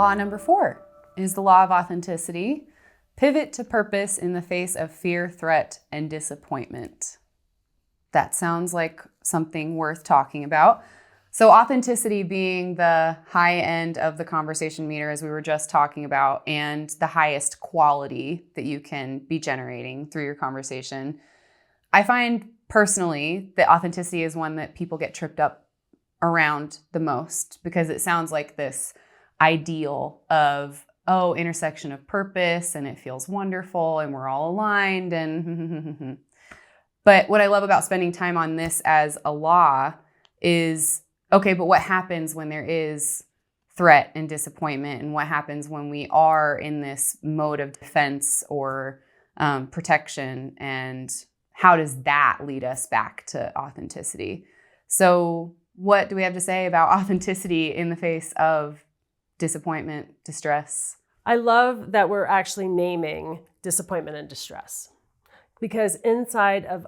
Law number 4 is the law of authenticity. Pivot to purpose in the face of fear, threat, and disappointment. That sounds like something worth talking about. So authenticity being the high end of the conversation meter, as we were just talking about, and the highest quality that you can be generating through your conversation. I find personally that authenticity is one that people get tripped up around the most because it sounds like this ideal of, oh, intersection of purpose and it feels wonderful and we're all aligned and But what I love about spending time on this as a law is, okay, but what happens when there is threat and disappointment, and what happens when we are in this mode of defense or protection, and how does that lead us back to authenticity? So what do we have to say about authenticity in the face of disappointment, distress? I love that we're actually naming disappointment and distress, because inside of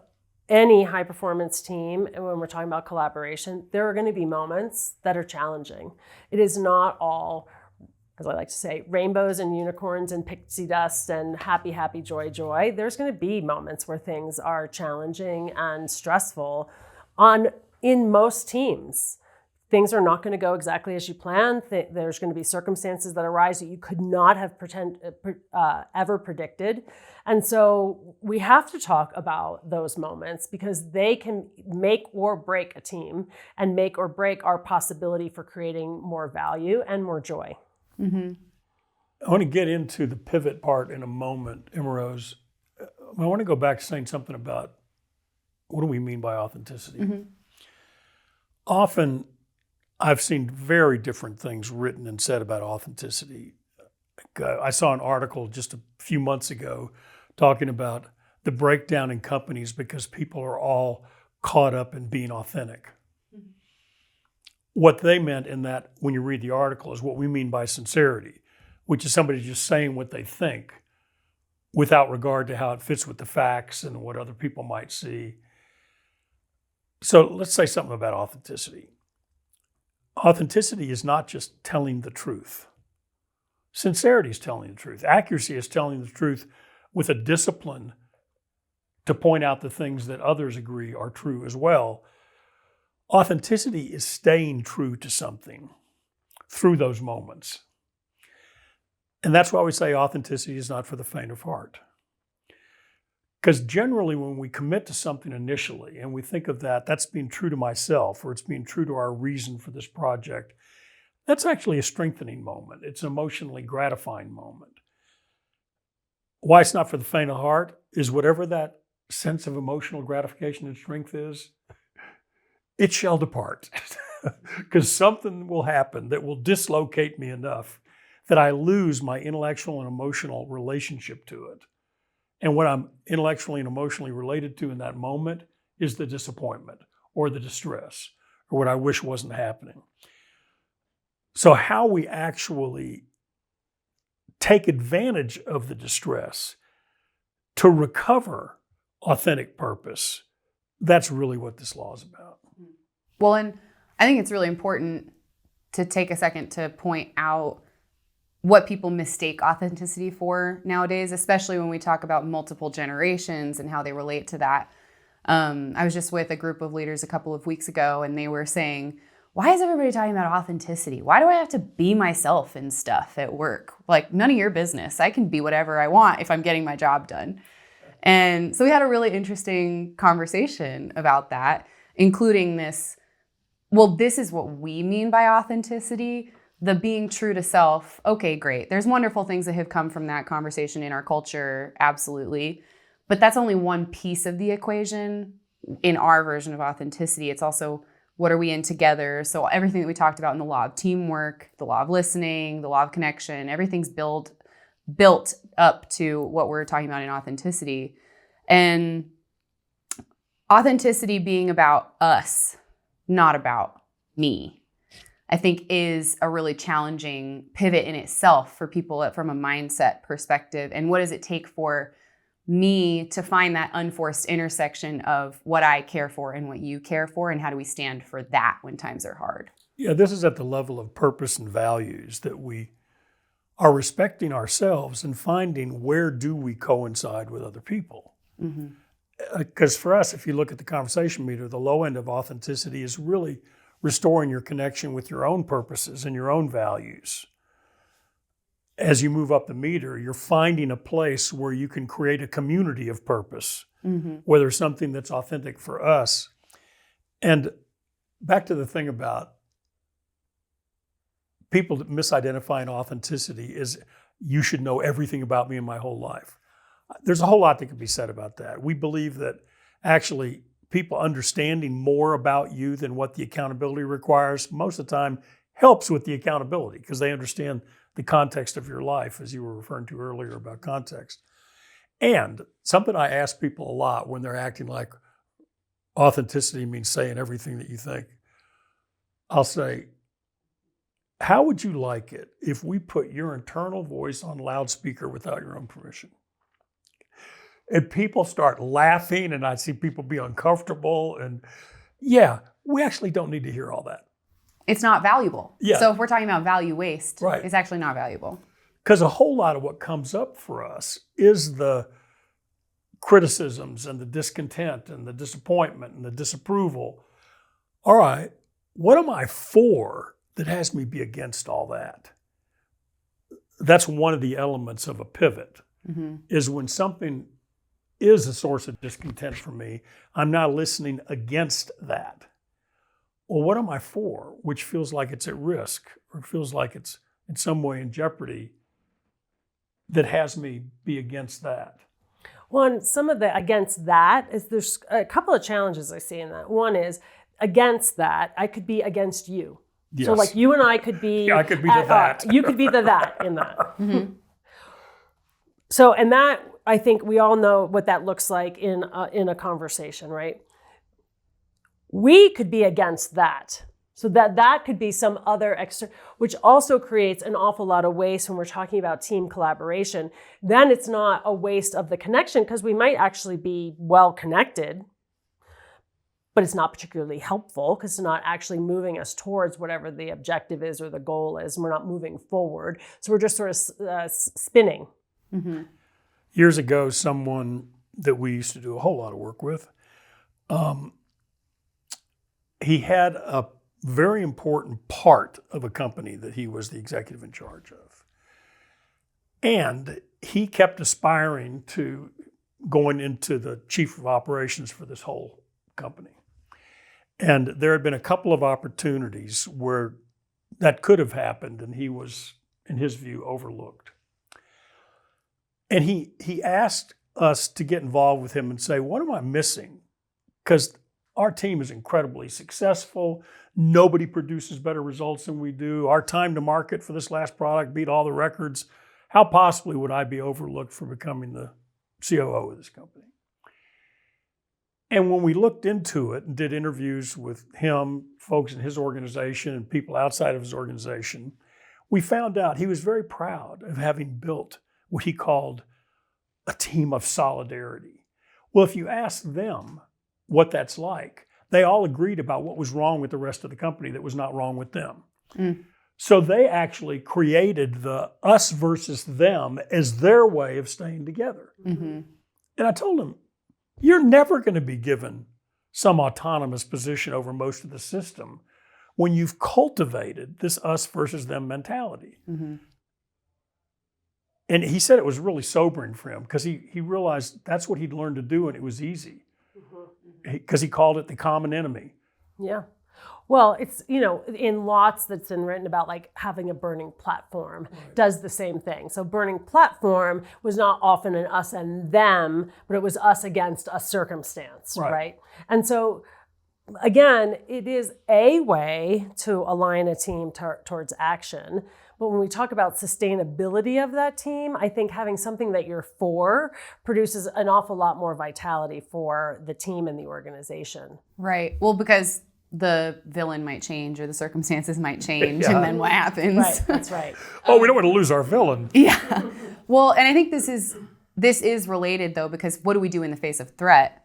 any high performance team, and when we're talking about collaboration, there are going to be moments that are challenging. It is not all, as I like to say, rainbows and unicorns and pixie dust and happy, happy, joy, joy. There's going to be moments where things are challenging and stressful in most teams. Things are not going to go exactly as you planned. There's going to be circumstances that arise that you could not have ever predicted. And so we have to talk about those moments because they can make or break a team and make or break our possibility for creating more value and more joy. Mm-hmm. I want to get into the pivot part in a moment, Emerose. I want to go back to saying something about what do we mean by authenticity? Mm-hmm. Often, I've seen very different things written and said about authenticity. I saw an article just a few months ago talking about the breakdown in companies because people are all caught up in being authentic. Mm-hmm. What they meant in that, when you read the article, is what we mean by sincerity, which is somebody just saying what they think without regard to how it fits with the facts and what other people might see. So let's say something about authenticity. Authenticity is not just telling the truth. Sincerity is telling the truth. Accuracy is telling the truth with a discipline to point out the things that others agree are true as well. Authenticity is staying true to something through those moments. And that's why we say authenticity is not for the faint of heart. Because generally when we commit to something initially and we think of that's being true to myself, or it's being true to our reason for this project, that's actually a strengthening moment. It's an emotionally gratifying moment. Why it's not for the faint of heart is whatever that sense of emotional gratification and strength is, it shall depart. Because something will happen that will dislocate me enough that I lose my intellectual and emotional relationship to it. And what I'm intellectually and emotionally related to in that moment is the disappointment or the distress or what I wish wasn't happening. So how we actually take advantage of the distress to recover authentic purpose, that's really what this law is about. Well, and I think it's really important to take a second to point out what people mistake authenticity for nowadays, especially when we talk about multiple generations and how they relate to that. I was just with a group of leaders a couple of weeks ago, and they were saying, why is everybody talking about authenticity? Why do I have to be myself and stuff at work? Like, none of your business. I can be whatever I want if I'm getting my job done. And so we had a really interesting conversation about that, including this, well, this is what we mean by authenticity. The being true to self, okay, great. There's wonderful things that have come from that conversation in our culture, absolutely. But that's only one piece of the equation in our version of authenticity. It's also, what are we in together? So everything that we talked about in the law of teamwork, the law of listening, the law of connection, everything's built up to what we're talking about in authenticity. And authenticity being about us, not about me, I think is a really challenging pivot in itself for people from a mindset perspective. And what does it take for me to find that unforced intersection of what I care for and what you care for, and how do we stand for that when times are hard? Yeah, this is at the level of purpose and values that we are respecting ourselves and finding where do we coincide with other people. Because for us, if you look at the conversation meter, the low end of authenticity is really restoring your connection with your own purposes and your own values. As you move up the meter, you're finding a place where you can create a community of purpose, where there's something that's authentic for us. And back to the thing about people misidentifying authenticity is you should know everything about me in my whole life. There's a whole lot that could be said about that. We believe that actually people understanding more about you than what the accountability requires most of the time helps with the accountability because they understand the context of your life, as you were referring to earlier about context. And something I ask people a lot when they're acting like authenticity means saying everything that you think, I'll say, how would you like it if we put your internal voice on loudspeaker without your own permission? And people start laughing, and I see people be uncomfortable. And yeah, we actually don't need to hear all that. It's not valuable. Yeah. So if we're talking about value waste, Right. it's actually not valuable. Because a whole lot of what comes up for us is the criticisms and the discontent and the disappointment and the disapproval. All right, what am I for that has me be against all that? That's one of the elements of a pivot, is when something is a source of discontent for me, I'm not listening against that. Well, what am I for? Which feels like it's at risk or feels like it's in some way in jeopardy that has me be against that. Well, and some of the against that is there's a couple of challenges I see in that. One is against that, I could be against you. Yes. So like you and I could be. Yeah, I could be the that. You could be the that in that. So, and that, I think we all know what that looks like in a conversation, right? We could be against that. So that could be some other extra, which also creates an awful lot of waste when we're talking about team collaboration. Then it's not a waste of the connection because we might actually be well connected, but it's not particularly helpful because it's not actually moving us towards whatever the objective is or the goal is. And we're not moving forward. So we're just sort of spinning. Years ago, someone that we used to do a whole lot of work with, he had a very important part of a company that he was the executive in charge of. And he kept aspiring to going into the chief of operations for this whole company. And there had been a couple of opportunities where that could have happened, and he was, in his view, overlooked. And he asked us to get involved with him and say, what am I missing? Because our team is incredibly successful. Nobody produces better results than we do. Our time to market for this last product beat all the records. How possibly would I be overlooked for becoming the COO of this company? And when we looked into it and did interviews with him, folks in his organization and people outside of his organization, we found out he was very proud of having built what he called a team of solidarity. Well, if you ask them what that's like, they all agreed about what was wrong with the rest of the company that was not wrong with them. So they actually created the us versus them as their way of staying together. And I told them, you're never going to be given some autonomous position over most of the system when you've cultivated this us versus them mentality. And he said it was really sobering for him because he realized that's what he'd learned to do, and it was easy because he called it the common enemy. Yeah. Well, it's, in lots that's been written about like having a burning platform does the same thing. So burning platform was not often an us and them, but it was us against a circumstance, right? And so again, it is a way to align a team towards action. But when we talk about sustainability of that team, I think having something that you're for produces an awful lot more vitality for the team and the organization. Right. Well, because the villain might change or the circumstances might change, and then what happens? Right, that's right. We don't want to lose our villain. Yeah. Well, and I think this is related though, because what do we do in the face of threat?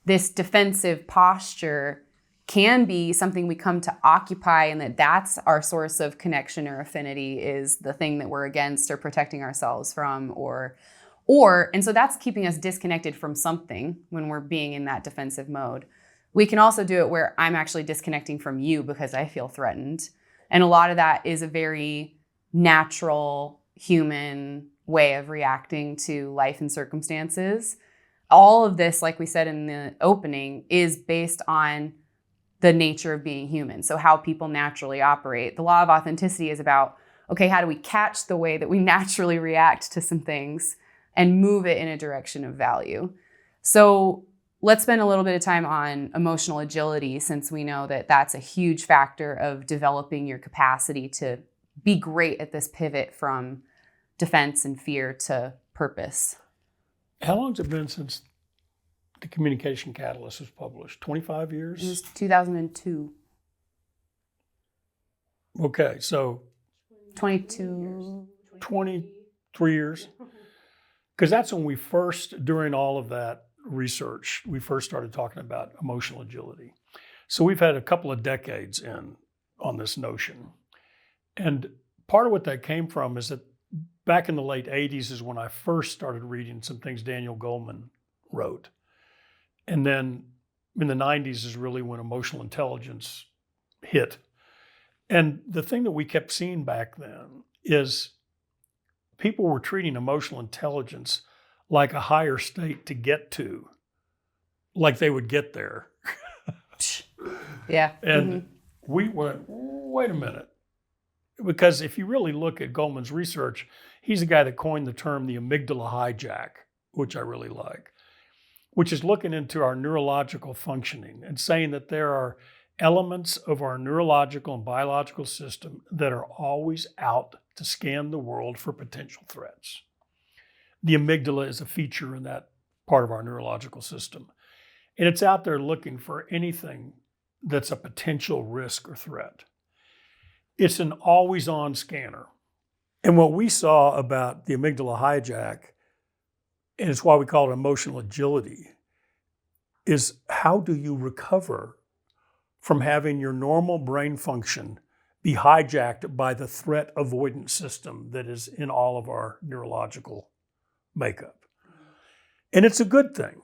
This defensive posture can be something we come to occupy, and that's our source of connection or affinity, is the thing that we're against or protecting ourselves from, and so that's keeping us disconnected from something when we're being in that defensive mode. We can also do it where I'm actually disconnecting from you because I feel threatened. And a lot of that is a very natural human way of reacting to life and circumstances. All of this, like we said in the opening, is based on the nature of being human. So how people naturally operate. The law of authenticity is about, okay, how do we catch the way that we naturally react to some things and move it in a direction of value? So let's spend a little bit of time on emotional agility, since we know that that's a huge factor of developing your capacity to be great at this pivot from defense and fear to purpose. How long has it been since the Communication Catalyst was published? 25 years? It was 2002. Okay, so 22. 23 years. Because that's when we first, during all of that research, we first started talking about emotional agility. So we've had a couple of decades on this notion. And part of what that came from is that back in the late 80s is when I first started reading some things Daniel Goleman wrote. And then in the 90s is really when emotional intelligence hit. And the thing that we kept seeing back then is people were treating emotional intelligence like a higher state to get to, like they would get there. Yeah. And we went, wait a minute. Because if you really look at Goleman's research, he's the guy that coined the term the amygdala hijack, which I really like, which is looking into our neurological functioning and saying that there are elements of our neurological and biological system that are always out to scan the world for potential threats. The amygdala is a feature in that part of our neurological system. And it's out there looking for anything that's a potential risk or threat. It's an always-on scanner. And what we saw about the amygdala hijack, and it's why we call it emotional agility, is how do you recover from having your normal brain function be hijacked by the threat avoidance system that is in all of our neurological makeup. And it's a good thing.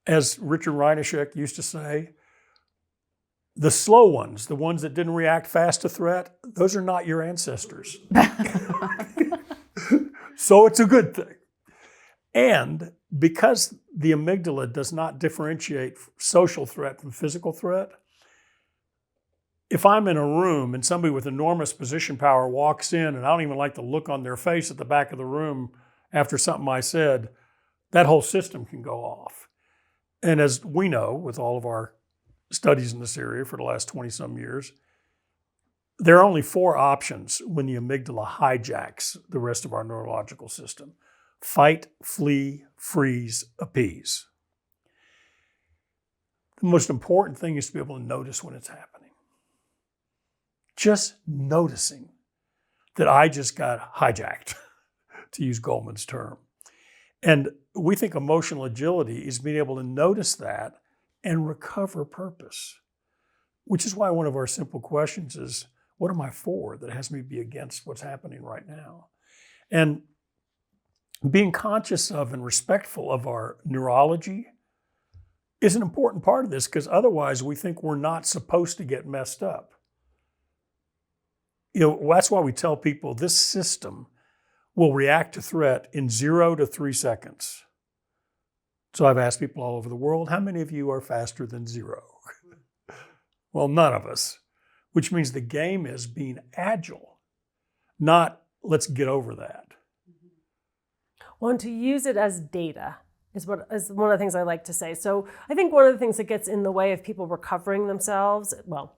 As Richard Reinishek used to say, the slow ones, the ones that didn't react fast to threat, those are not your ancestors. So it's a good thing. And because the amygdala does not differentiate social threat from physical threat, if I'm in a room and somebody with enormous position power walks in and I don't even like the look on their face at the back of the room after something I said, that whole system can go off. And as we know, with all of our studies in this area for the last 20-some years, there are only 4 options when the amygdala hijacks the rest of our neurological system: fight, flee, freeze, appease. The most important thing is to be able to notice when it's happening. Just noticing that I just got hijacked, to use Goleman's term. And we think emotional agility is being able to notice that and recover purpose, which is why one of our simple questions is, what am I for that has me be against what's happening right now? And being conscious of and respectful of our neurology is an important part of this, because otherwise we think we're not supposed to get messed up. You know, that's why we tell people this system will react to threat in 0 to 3 seconds. So I've asked people all over the world, how many of you are faster than 0? Well, none of us, which means the game is being agile, not let's get over that. Well, and to use it as data is one of the things I like to say. So I think one of the things that gets in the way of people recovering themselves, well,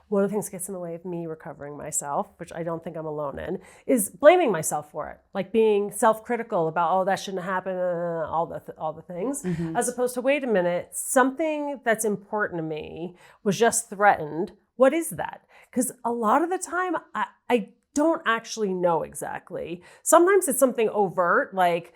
one of the things that gets in the way of me recovering myself, which I don't think I'm alone in, is blaming myself for it. Like being self-critical about, oh, that shouldn't happen, all the things, as opposed to, wait a minute, something that's important to me was just threatened. What is that? Because a lot of the time, I don't actually know exactly. Sometimes it's something overt, like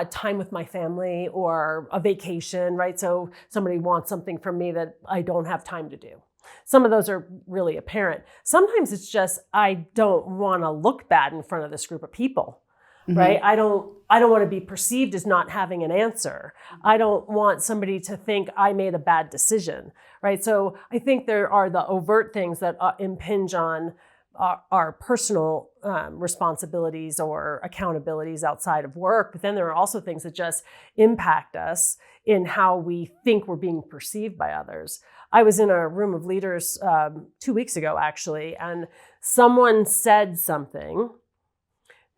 time with my family or a vacation, right? So somebody wants something from me that I don't have time to do. Some of those are really apparent. Sometimes it's just, I don't want to look bad in front of this group of people, right? I don't want to be perceived as not having an answer. I don't want somebody to think I made a bad decision, right? So I think there are the overt things that impinge on our personal responsibilities or accountabilities outside of work. But then there are also things that just impact us in how we think we're being perceived by others. I was in a room of leaders 2 weeks ago, actually, and someone said something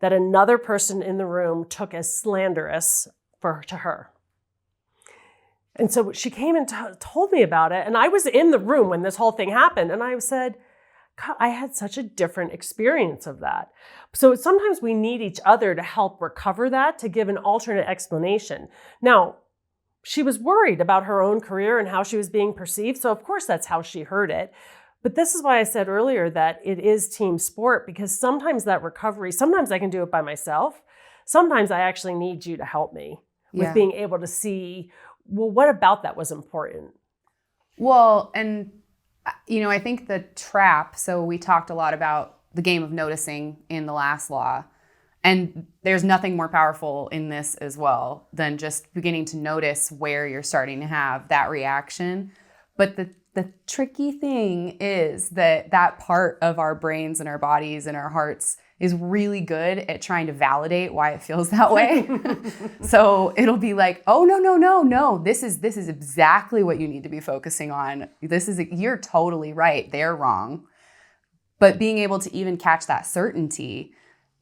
that another person in the room took as slanderous to her. And so she came and told me about it. And I was in the room when this whole thing happened. And I said, God, I had such a different experience of that. So sometimes we need each other to help recover that, to give an alternate explanation. Now, she was worried about her own career and how she was being perceived. So of course, that's how she heard it. But this is why I said earlier that it is team sport, because sometimes that recovery, sometimes I can do it by myself. Sometimes I actually need you to help me with being able to see, well, what about that was important? Well, and I think the trap, so we talked a lot about the game of noticing in the last law, and there's nothing more powerful in this as well than just beginning to notice where you're starting to have that reaction. But the tricky thing is that part of our brains and our bodies and our hearts is really good at trying to validate why it feels that way. So it'll be like, oh, no, this is exactly what you need to be focusing on. You're totally right. They're wrong. But being able to even catch that certainty.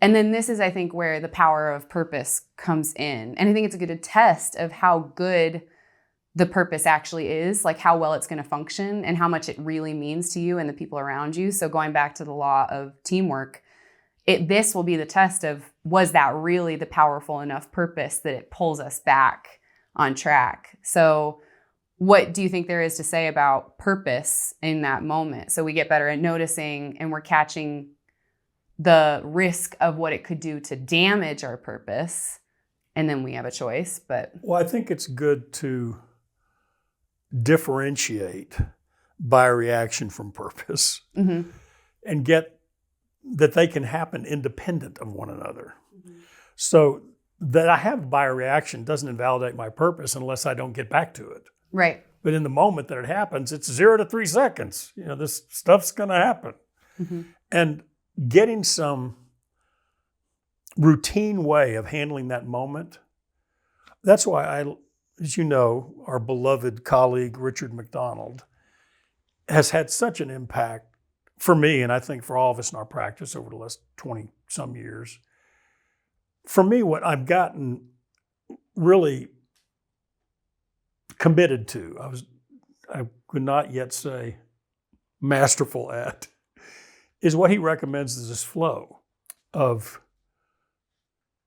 And then this is, I think, where the power of purpose comes in. And I think it's a good test of how good the purpose actually is, like how well it's going to function and how much it really means to you and the people around you. So going back to the law of teamwork, this will be the test of, was that really the powerful enough purpose that it pulls us back on track? So what do you think there is to say about purpose in that moment? So we get better at noticing and we're catching the risk of what it could do to damage our purpose. And then we have a choice. Well, I think it's good to differentiate bioreaction from purpose and get that they can happen independent of one another. So that I have bioreaction doesn't invalidate my purpose unless I don't get back to it. Right. But in the moment that it happens, it's 0 to 3 seconds. This stuff's going to happen. And getting some routine way of handling that moment, that's why as you know, our beloved colleague, Richard McDonald, has had such an impact for me, and I think for all of us in our practice over the last 20 some years. For me, what I've gotten really committed to, I could not yet say masterful at, is what he recommends is this flow of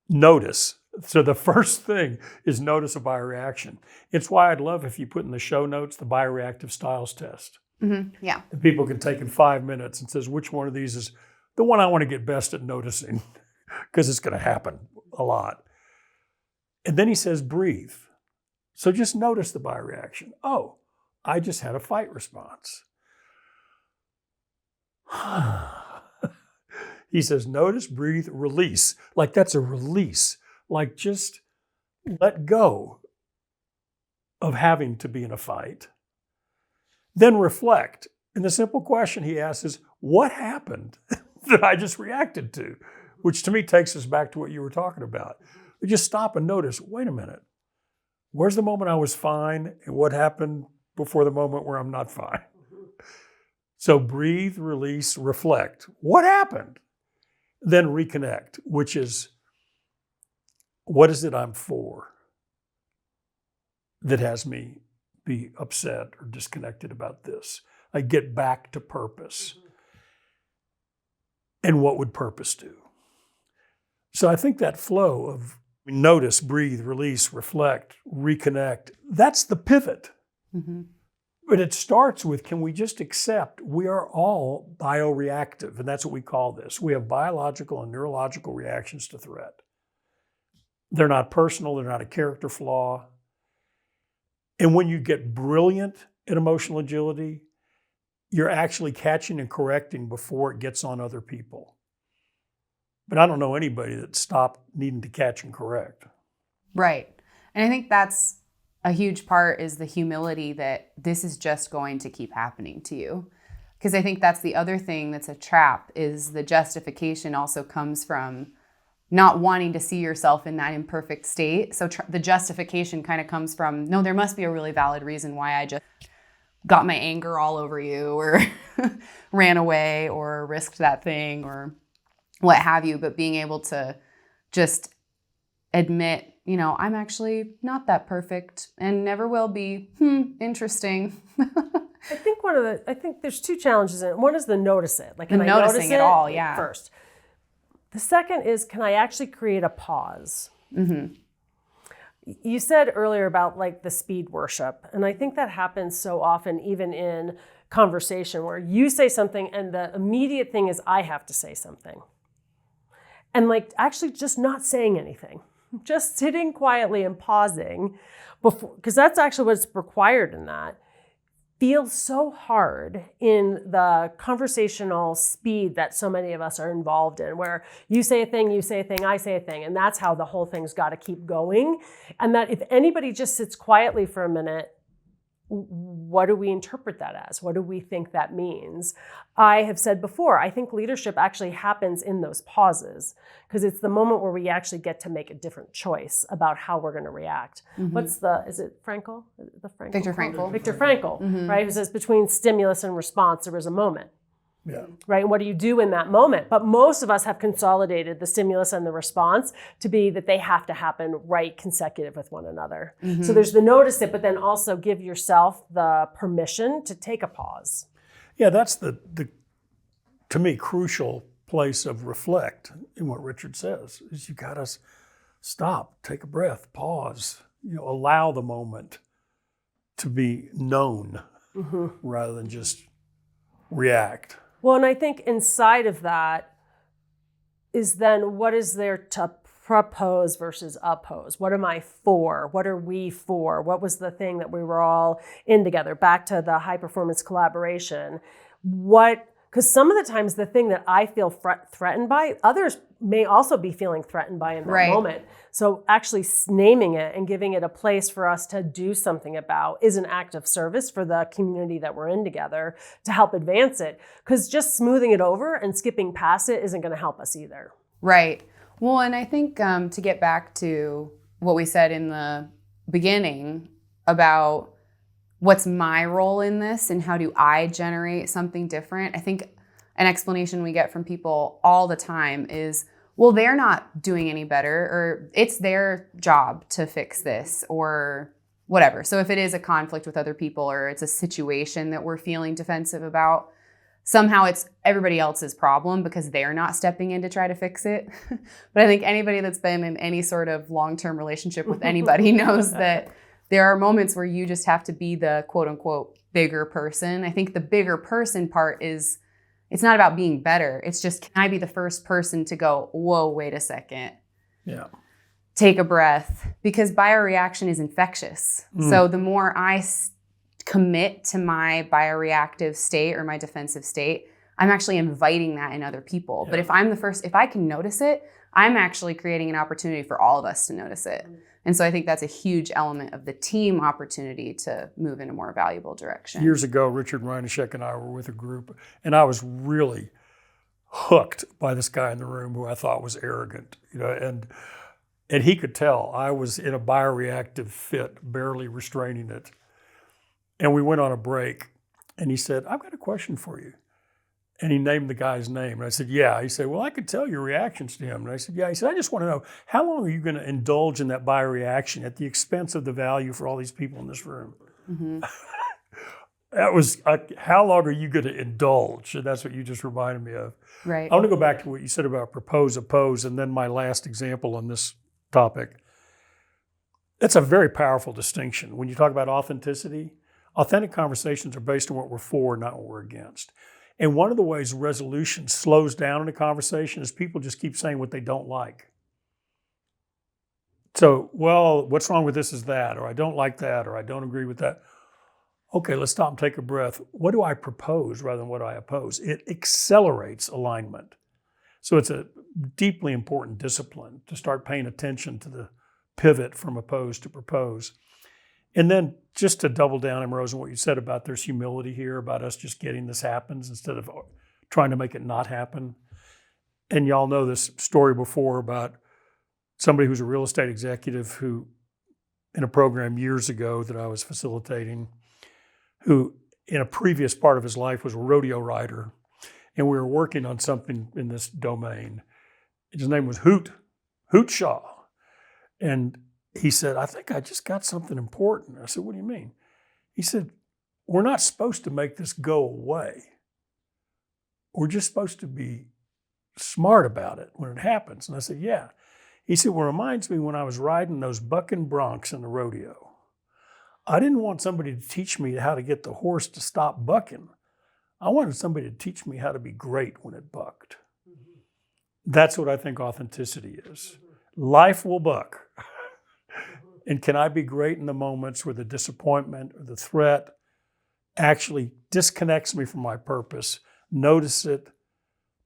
notice. So the first thing is notice a bioreaction. It's why I'd love if you put in the show notes the bioreactive styles test. Yeah. And people can take in 5 minutes and says, which one of these is the one I want to get best at noticing, because it's going to happen a lot. And then he says, breathe. So just notice the bioreaction. Oh, I just had a fight response. He says, notice, breathe, release. Like that's a release. Like just let go of having to be in a fight. Then reflect. And the simple question he asks is, what happened that I just reacted to? Which to me takes us back to what you were talking about. We just stop and notice, wait a minute. Where's the moment I was fine and what happened before the moment where I'm not fine? So breathe, release, reflect. What happened? Then reconnect, which is, what is it I'm for that has me be upset or disconnected about this? I get back to purpose. And what would purpose do? So I think that flow of notice, breathe, release, reflect, reconnect, that's the pivot. But it starts with, can we just accept we are all bioreactive? And that's what we call this. We have biological and neurological reactions to threat. They're not personal. They're not a character flaw. And when you get brilliant at emotional agility, you're actually catching and correcting before it gets on other people. But I don't know anybody that stopped needing to catch and correct. Right. And I think that's a huge part, is the humility that this is just going to keep happening to you. Because I think that's the other thing that's a trap, is the justification also comes from not wanting to see yourself in that imperfect state. So the justification kind of comes from, no, there must be a really valid reason why I just got my anger all over you, or ran away, or risked that thing, or what have you. But being able to just admit, I'm actually not that perfect and never will be. Interesting. I think there's two challenges in it. One is the notice it. Like, can I noticing notice it all, yeah. First. The second is, can I actually create a pause? Mm-hmm. You said earlier about like the speed worship. And I think that happens so often, even in conversation, where you say something and the immediate thing is, I have to say something. And like actually just not saying anything, just sitting quietly and pausing before, because that's actually what's required in that. Feels so hard in the conversational speed that so many of us are involved in, where you say a thing, I say a thing, and that's how the whole thing's got to keep going. And that if anybody just sits quietly for a minute, what do we interpret that as? What do we think that means? I have said before, I think leadership actually happens in those pauses, because it's the moment where we actually get to make a different choice about how we're going to react. Mm-hmm. Is it Frankl? Viktor Frankl. Viktor Frankl, Mm-hmm. right? Who says between stimulus and response, there is a moment. Yeah. Right? And what do you do in that moment? But most of us have consolidated the stimulus and the response to be that they have to happen right consecutive with one another. Mm-hmm. So there's the notice it, but then also give yourself the permission to take a pause. Yeah, that's the to me, crucial place of reflect in what Richard says, is you got to stop, take a breath, pause, allow the moment to be known rather than just react. Well, and I think inside of that is then what is there to propose versus oppose? What am I for? What are we for? What was the thing that we were all in together? Back to the high performance collaboration. Because some of the times the thing that I feel threatened by, others may also be feeling threatened by in that Right. moment. So actually naming it and giving it a place for us to do something about is an act of service for the community that we're in together to help advance it. Because just smoothing it over and skipping past it isn't going to help us either. Right. Well, and I think to get back to what we said in the beginning about what's my role in this and how do I generate something different, I think an explanation we get from people all the time is, well, they're not doing any better, or it's their job to fix this, or whatever. So if it is a conflict with other people, or it's a situation that we're feeling defensive about, somehow it's everybody else's problem because they're not stepping in to try to fix it. But I think anybody that's been in any sort of long-term relationship with anybody knows that there are moments where you just have to be the quote unquote bigger person. I think the bigger person part is, it's not about being better. It's just, can I be the first person to go, whoa, wait a second. Yeah. Take a breath, because bioreaction is infectious. So the more I commit to my bioreactive state or my defensive state, I'm actually inviting that in other people. Yeah. But if I'm the first, if I can notice it, I'm actually creating an opportunity for all of us to notice it. And so I think that's a huge element of the team opportunity to move in a more valuable direction. Years ago, Richard Reinashek and I were with a group, and I was really hooked by this guy in the room who I thought was arrogant, and he could tell I was in a bioreactive fit, barely restraining it. And we went on a break, and he said, I've got a question for you. And he named the guy's name. And I said, yeah. He said, well, I could tell your reactions to him. And I said, yeah. He said, I just want to know, how long are you going to indulge in that bioreaction at the expense of the value for all these people in this room? Mm-hmm. That was, how long are you going to indulge? And that's what you just reminded me of. Right. I want to go back to what you said about propose, oppose, and then my last example on this topic. That's a very powerful distinction. When you talk about authenticity, authentic conversations are based on what we're for, not what we're against. And one of the ways resolution slows down in a conversation is people just keep saying what they don't like. So, well, what's wrong with this is that, or I don't like that, or I don't agree with that. Okay, let's stop and take a breath. What do I propose rather than what I oppose? It accelerates alignment. So it's a deeply important discipline to start paying attention to the pivot from oppose to propose. And then just to double down, Rose, on what you said about there's humility here, about us just getting this happens instead of trying to make it not happen. And y'all know this story before about somebody who's a real estate executive who, in a program years ago that I was facilitating, who in a previous part of his life was a rodeo rider. And we were working on something in this domain. His name was Hoot Shaw. And he said, I think I just got something important. I said, what do you mean? He said, we're not supposed to make this go away. We're just supposed to be smart about it when it happens. And I said, yeah. He said, well, it reminds me when I was riding those bucking broncs in the rodeo. I didn't want somebody to teach me how to get the horse to stop bucking. I wanted somebody to teach me how to be great when it bucked. Mm-hmm. That's what I think authenticity is. Mm-hmm. Life will buck. And can I be great in the moments where the disappointment or the threat actually disconnects me from my purpose, notice it,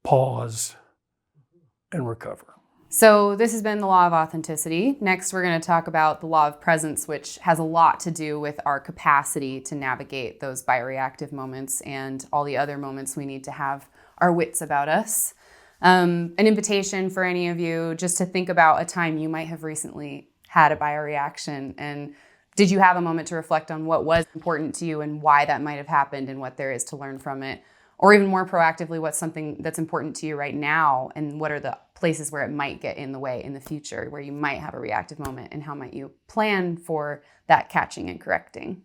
pause, and recover. So this has been the law of authenticity. Next, we're going to talk about the law of presence, which has a lot to do with our capacity to navigate those bioreactive moments and all the other moments we need to have our wits about us. An invitation for any of you just to think about a time you might have recently had a bioreaction, and did you have a moment to reflect on what was important to you and why that might have happened and what there is to learn from it? Or even more proactively, what's something that's important to you right now and what are the places where it might get in the way in the future, where you might have a reactive moment, and how might you plan for that catching and correcting?